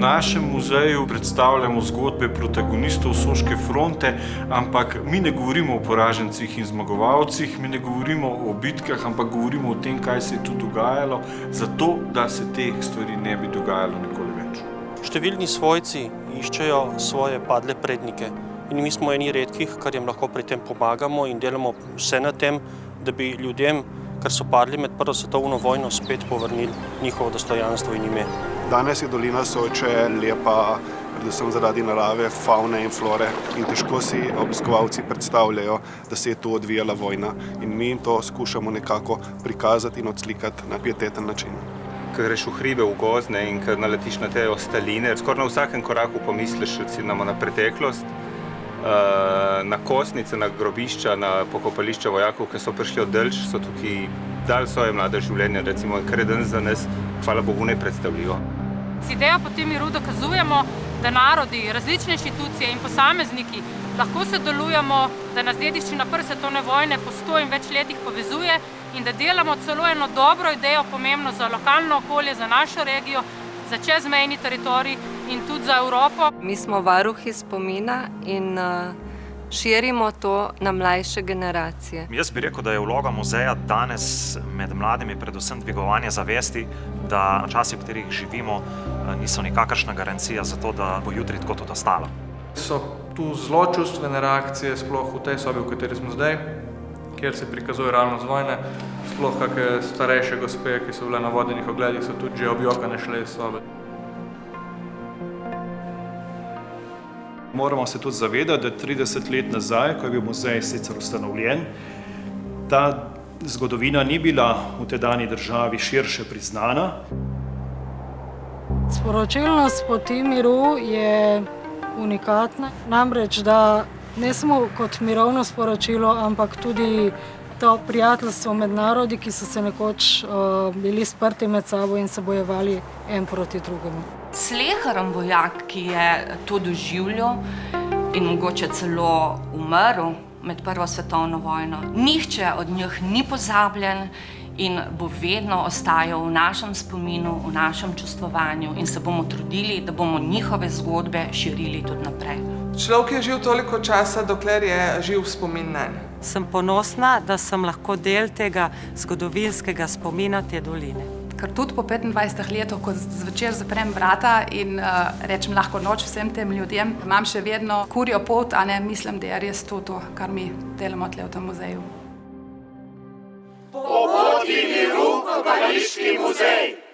našem muzeju predstavljamo zgodbe protagonistov Soške fronte, ampak mi ne govorimo o poražencih in zmagovalcih, mi ne govorimo o bitkah, ampak govorimo o tem, kaj se je tu dogajalo, zato, da se teh stvari ne bi dogajalo nikoli več. Številni svojci iščejo svoje padle prednike in mi smo eni redkih, kar jim lahko pri tem pomagamo in delamo vse na tem, da bi ljudem, kar so padli med Prvo svetovno vojno, spet povrnili njihovo dostojanstvo in ime. Danes je dolina Soče lepa, predvsem zaradi narave, favne in flore in težko si obiskovalci predstavljajo, da se je tu odvijala vojna in mi jim to skušamo nekako prikazati in odslikati na pieteten način. Ko greš v hribe, v gozne in ko naletiš na te ostaline, skoraj na vsakem koraku pomisliš recimo na preteklost, na kostnice, na grobišča, na pokopališča vojakov, ki so prišli od Delč, so tukaj dali svoje mlade življenje, recimo, kar je danes za nas, hvala Bogu, nepredstavljivo. Z idejo Potem miru dokazujemo, da narodi, različne inštitucije in posamezniki lahko sodelujemo, da nas dediščina Prve svetovne vojne po 100 in več letih povezuje in da delamo celo eno dobro idejo, pomembno za lokalno okolje, za našo regijo, za čezmejni teritorij in tudi za Evropo. Mi smo varuhi spomina in širimo to na mlajše generacije. Jaz bi rekel, da je vloga muzeja danes med mladimi predvsem dvigovanje zavesti, da časi, v katerih živimo, niso nikakršna garancija za to, da bo jutri tako tudi ostalo. So tu zelo čustvene reakcije, sploh v tej sobi, v kateri smo zdaj, kjer se prikazuje realnost vojne, sploh kakšne starejše gospe, ki so bile na vodenih ogledih, so tudi že objokane šle iz sobe. Moramo se tudi zavedati, da 30 let nazaj, ko je bil muzej sicer ustanovljen, ta zgodovina ni bila v tedajni državi širše priznana. Sporočilnost Poti miru je unikatna, namreč da ne samo kot mirovno sporočilo, ampak tudi to prijateljstvo med narodi, ki so se nekoč bili sprti med sabo in se bojevali en proti drugemu. Sleheren vojak, ki je to doživljal in mogoče celo umrl med Prvo svetovno vojno, nihče od njih ni pozabljen in bo vedno ostajal v našem spominu, v našem čustvovanju in se bomo trudili, da bomo njihove zgodbe širili tudi naprej. Človek je živ toliko časa, dokler je živ spomin nanj. Sem ponosna, da sem lahko del tega zgodovinskega spomina te doline. Ker tudi po 25 letih, ko zvečer zaprem vrata in rečem lahko noč vsem tem ljudem, imam še vedno kurjo pot, a ne mislim, da je res to, kar mi delamo tle v tem muzeju. Po Poti miru, Kopališki muzej!